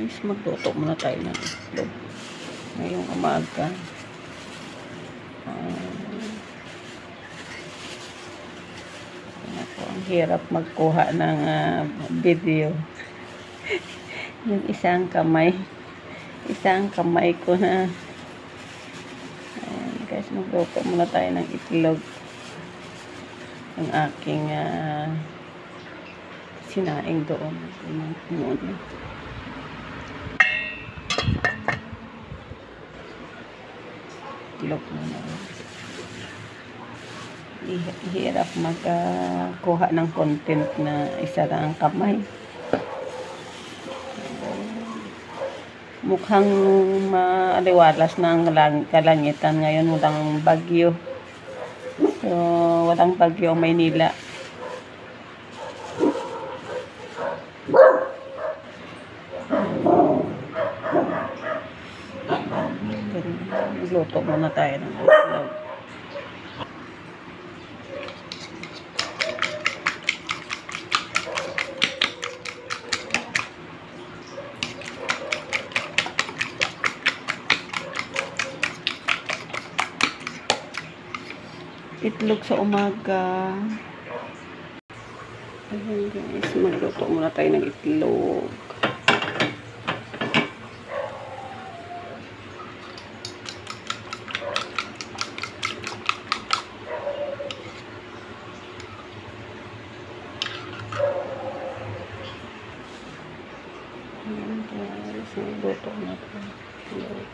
guys, magluto muna tayo ng itlog ngayong umaga. Ang hirap magkuha ng video. Yung isang kamay ko na. Ayan, guys, magluto muna tayo ng itlog. Ang aking sinaing doon. Itlog muna. Hirap magkuha ng content na isa lang ang kamay. Mukhang maaliwalas na ang kalangitan ngayon, walang bagyo. So, walang bagyo ang Maynila. Magluto muna tayo ng itlog. Itlog sa umaga. Ayan guys, magluto muna tayo ng itlog. Ayan guys, magluto muna tayo ng itlog.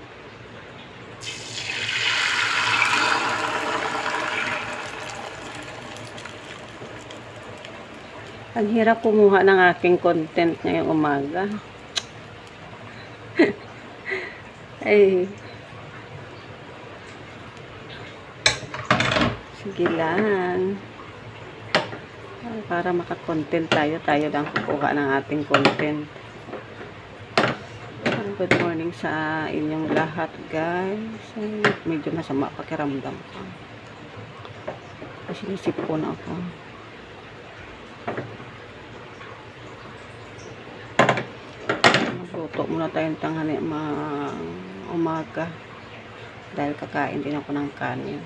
Ang hirap kumuha ng aking content ngayong umaga. Ay. Sige lang. Para makakontent tayo lang kukuha ng ating content. Good morning sa inyong lahat, guys. Medyo masama pakiramdam ko. Kasi nisipon ako. Luto muna tayong tanghali umaga dahil kakain din ako ng kanin.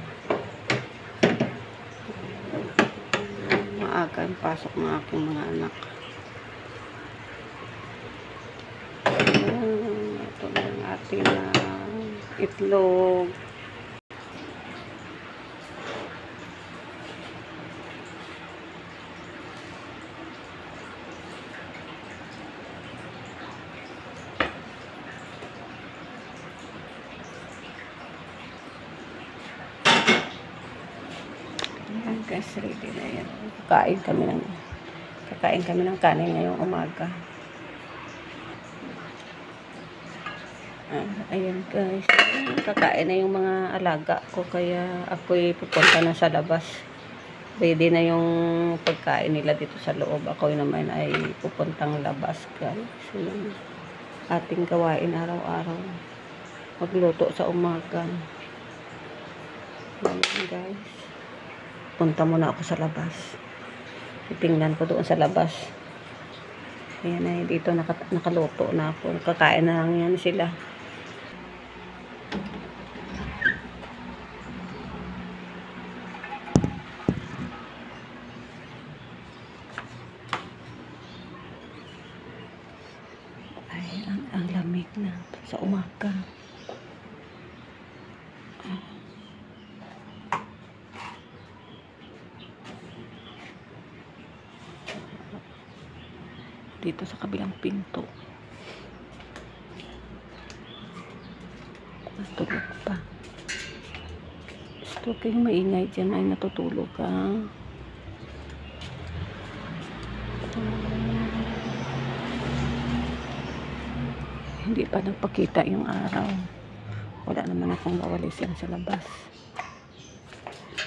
Maaga ang pasok ng aking mga anak. Ito na ang ating itlog. Guys, ready na yan. Kakain kami ng kanin ngayong umaga. Ayan guys, kakain na yung mga alaga ko, kaya ako'y pupunta na sa labas. Ready na yung pagkain nila dito sa loob. Ako naman ay pupuntang labas guys. So, yung ating gawain araw-araw, magluto sa umaga. Ayan guys, punta muna ako sa labas. Titingnan ko doon sa labas. Ayan ay dito nakaluto na ako. Kakain na lang yan sila. Ay, ang lamig na sa umaga. Dito sa kabilang pinto. Natulog pa. Gusto kayong maingay dyan ay natutulog ka. Hindi pa nagpakita yung araw. Wala naman akong wawalis yan sa labas.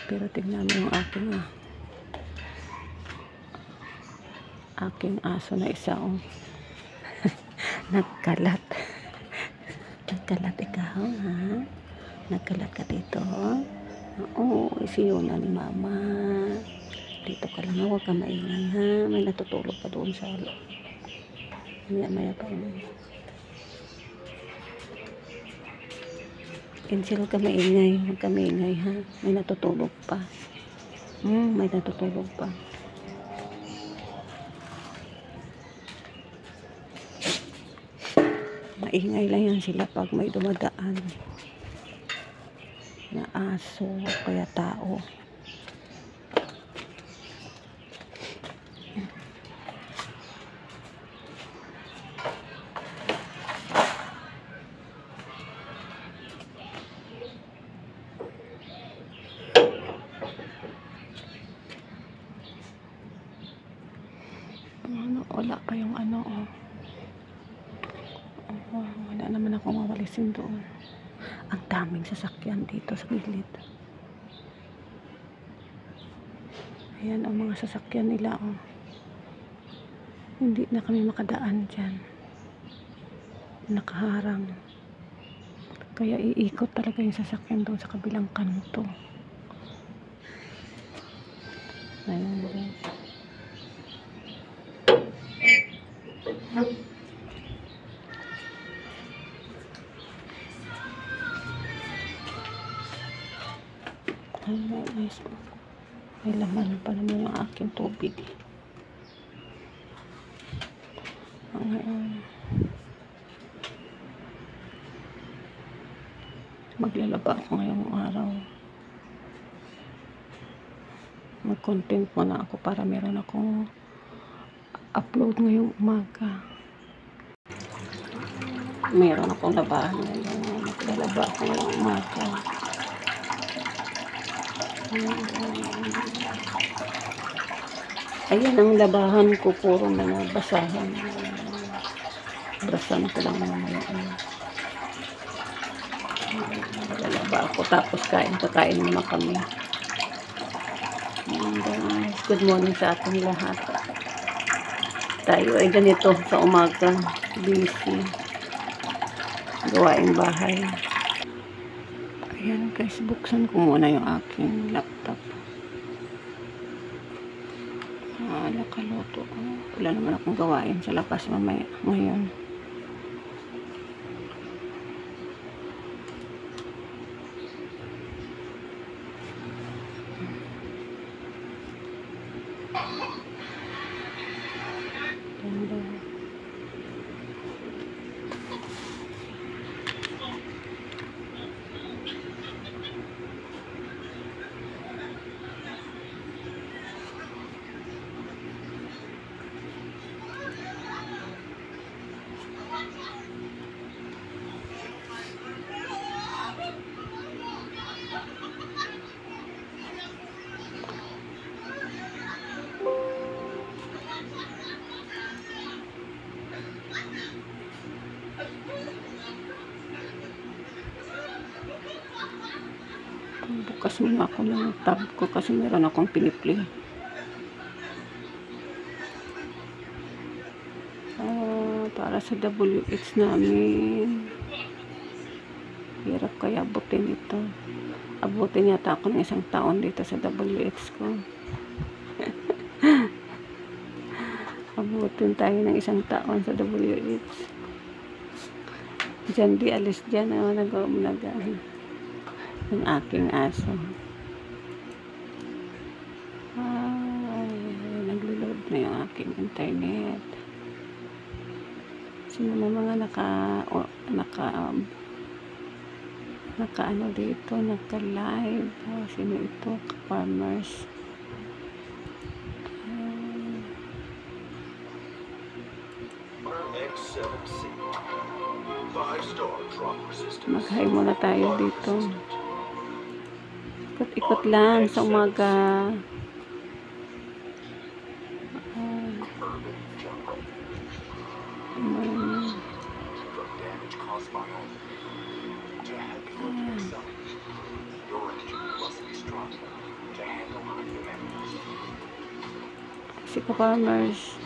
Pero tignan mo yung aking aso na isa, oh. Nagkalat ikaw, ha? Nagkalat ka dito, oo, isiyuna ni mama. Dito ka lang, huwag ka maingay, ha? May natutulog pa doon sa maya pa yun. Cancel ka maingay. Huwag ka maingay ha. May natutulog pa. May natutulog pa. Maingay lang yan sila pag may dumadaan na aso kaya tao. Wala pa yung wala naman akong mawalisin doon. Ang daming sasakyan dito sa gilid. Ayan ang mga sasakyan nila hindi na kami makadaan dyan, nakaharang, kaya iikot talaga yung sasakyan doon sa kabilang kanto. Ayan guys. Ayan guys, may laman pa naman yung aking tubig. Maglalaba ako ngayong araw. Mag-content muna ako para meron akong upload ngayong umaga. Meron akong labahan ngayon. Maglalaba ako ngayong umaga. Ayan ang labahan ko, puro mga basahan. Brasan ko lang mamaya. Lalaba ako tapos kakain muna kami. Good morning sa ating lahat. Tayo ay ganito sa umaga, busy, gawaing bahay. Ayan guys, buksan ko muna yung aking laptop. Nakaluto. Wala naman akong gawain sa labas mamaya ngayon. Bukas muna ako ng tab ko kasi meron akong pinipli. Para sa WH namin. Hirap kaya abutin ito. Abutin yata ako ng 1 taon dito sa WH ko. Abutin tayo ng 1 taon sa WH. Diyan di alis dyan. Yung aking aso. Naglo-load na yung aking internet. Sino na mga naka dito, naka-live. Sino ito? Farmers. Mag-hi muna tayo dito. Ikot-ikot lang sa umaga. Si Farmers.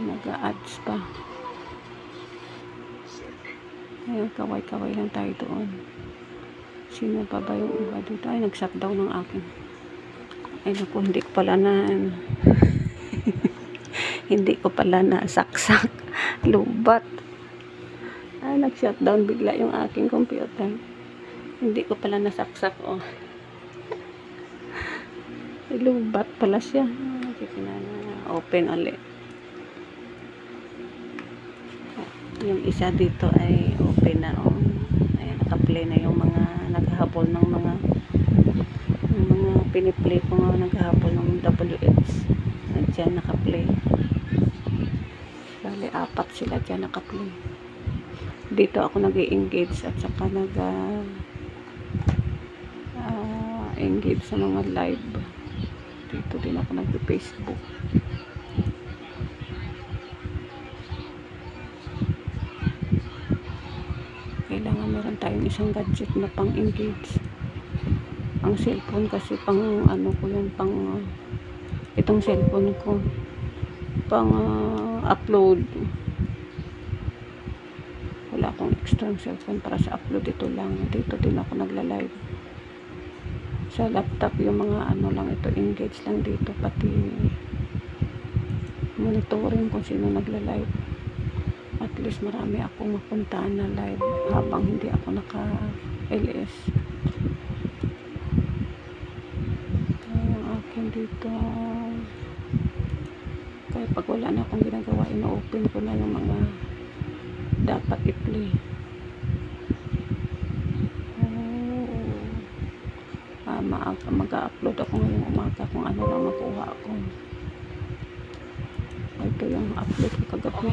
Nag-a-ads pa. Ayun, kaway-kaway lang tayo doon. Sino pa ba yung iba dito? Ay, nag-shutdown ng aking Ay naku, hindi ko pala na hindi ko pala na saksak. Lubat. Ay, nag-shutdown bigla yung aking computer. Hindi ko pala nasaksak, oh. Lubat pala siya. Sige na, open ulit. Yung isa dito ay open na, oh. Ayan, naka-play na yung mga naghahabol ng mga piniplay ko nga naghahabol ng WH. Diyan naka-play. Bali, 4 sila dyan naka-play. Dito ako nag-i-engage at saka engage sa mga live. Dito din ako nag-Facebook. Kailangan meron tayong isang gadget na pang-engage. Ang cellphone kasi pang ano ko yun, pang itong cellphone ko pang upload. Wala akong extra cellphone para sa upload. Ito lang, dito din ako nagla-live. Sa laptop yung mga ano lang ito, engage lang dito, pati monitoring kung sino nagla-live. At least marami akong mapuntahan na live habang hindi ako naka-LS. Dito kaya pag wala na akong ginagawa, ino-open ko na yung mga dapat i-play. Mag-upload ako ngayong umaga kung ano lang makuha ako. Ito yung upload ko kagabi.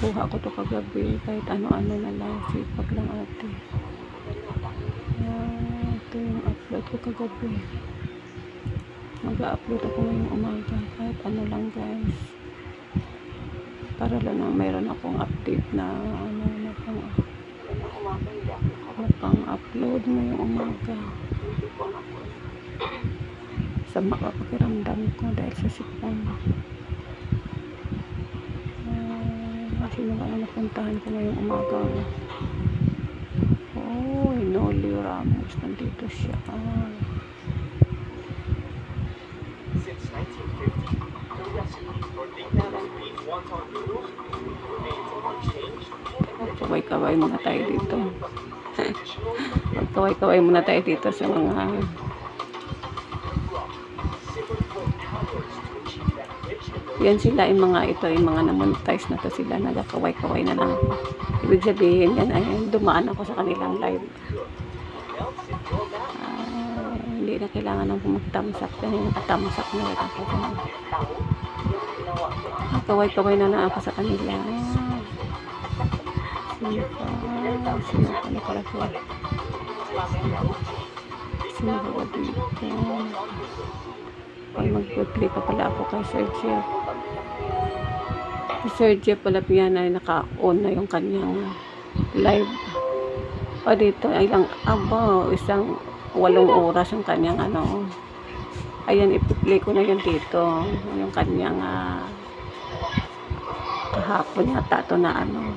Kuha ko to kagabi kahit ano-ano na lang, sipag lang ate. Ito yung upload ko kagabi. Mag-upload ako ngayong umaga kahit ano lang guys, para lang na mayroon akong update na ano na pang-upload ngayong umaga. Sa makapakiramdam ko dahil sa sipon. Sino ba na napuntahan ko ngayong umaga? Noli Ramos, nandito siya. Since 1950, the recipe for Dicta's beef wonton noodles remains unchanged. Kaway-kaway muna tayo dito. Kaway-kaway muna tayo dito sa mga yan sila, yung mga ito, yung mga na-monetize na to sila, nagkakaway-kaway na lang. Ibig sabihin yan ay dumaan ako sa kanilang live. Hindi na kailangan ng mag-thumbs up. Yan yung naka-thumbs up na ako. Kaway-kaway na lang ako sa kanila. Sino pala sila? Sino pala dito? Ay, mag-play pa pala ako kay Sir Jeff. Si Sir Jeff pala yan ay naka-on na yung kanyang live. O dito ay lang, isang 8 oras ang kanyang ano. Ayan, ipi-play ko na yan dito. Yung kanyang kahapon yata ito na ano.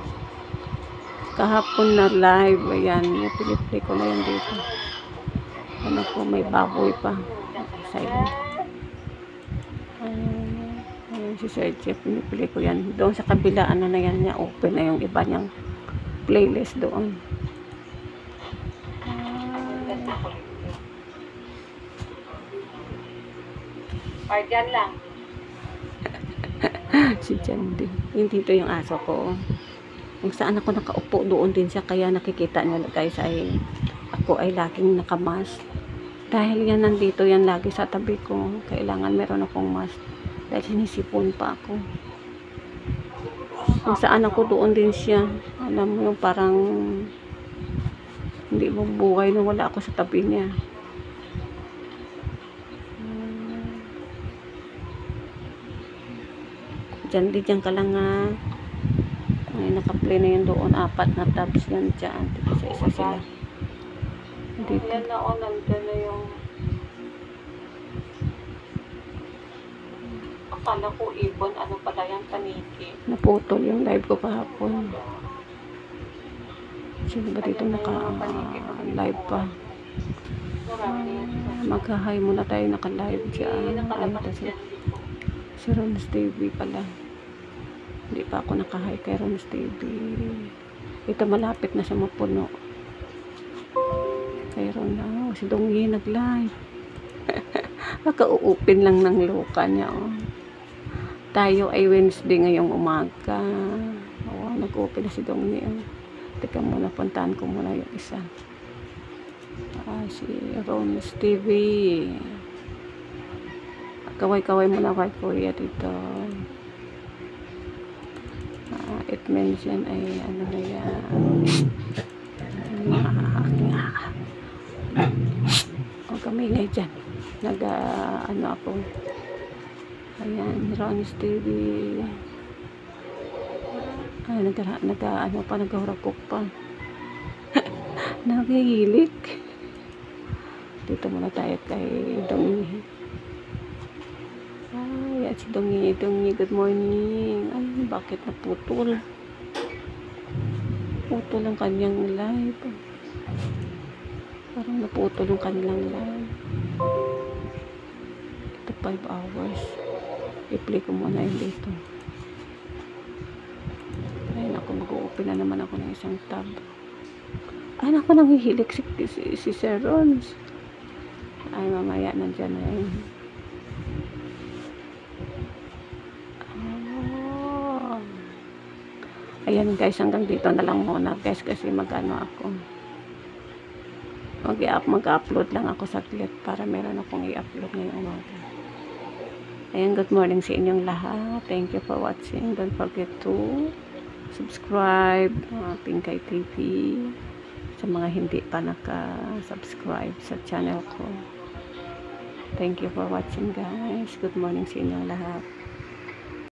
Kahapon na live. Ayan, ipi-play ko na yan dito. Ano po, may baboy pa. Silent. Ayan si Sir Jeff, pinipili ko yan. Doon sa kabila, ano na yan niya, open na yung iba niyang playlist doon. Or dyan lang. Si Jandy. Yung dito yung aso ko. Kung saan ako nakaupo, doon din siya. Kaya nakikita niyo guys, ay ako ay laging nakamas. Dahil yan nandito, yan lagi sa tabi ko. Kailangan meron akong mask. Dahil sinisipon pa ako. Kung saan ako, doon din siya. Alam mo yung parang hindi mabuhay na wala ako sa tabi niya. Diyan ka lang nga. Ay, naka-play na yun doon. 4 na tabs yan dyan. Dito sa isa sila. Dito. Yan na o, nandyan na yung akala ko ibon, ano pala yan, paniki. Naputol yung live ko kahapon. Sino ba dito naka-live pa? Marami yan. Maghahay muna tayo naka-live dyan. Nakalabas Ay, yan. si Ron's TV pala. Hindi pa ako nakahay kay Ron's TV. Ito malapit na siya mapuno. Kay Ron na. Oh, si Dongyi nag-live. Kaka-open lang ng luka niya. Oh. Tayo ay Wednesday ngayong umaga. Oh, nag-open na si Dongyi. Oh. Teka muna, puntahan ko muna yung isa. Si Ron's TV. Kaway-kaway muna kay Kuya dito. It mention ay ano na yan. Huwag kami ngay dyan. Ano ako. Ayan, Ron's TV. Ay, naghurakok pa. Nakihilik. Dito muna tayo kay Dongyi. Ay, at si Dongyi, good morning. Ay, bakit naputol? Putol ang kanyang live. Parang naputol yung kanilang live. Ito 5 hours. I-play ko muna yun dito. Ayun ako, mag-open na naman ako ng isang tab. Ay, naku, nanghihilik si Sir Rons. Ay, mamaya nandyan na yun. Oh. Ayan guys, hanggang dito na lang muna guys kasi mag-ano ako. Mag-upload lang ako saglit para meron akong i-upload ngayong umaga. Ayan, good morning sa inyong lahat. Thank you for watching. Don't forget to subscribe Pinkay TV sa mga hindi pa naka-subscribe sa channel ko. Thank you for watching guys. Good morning sa inyong lahat.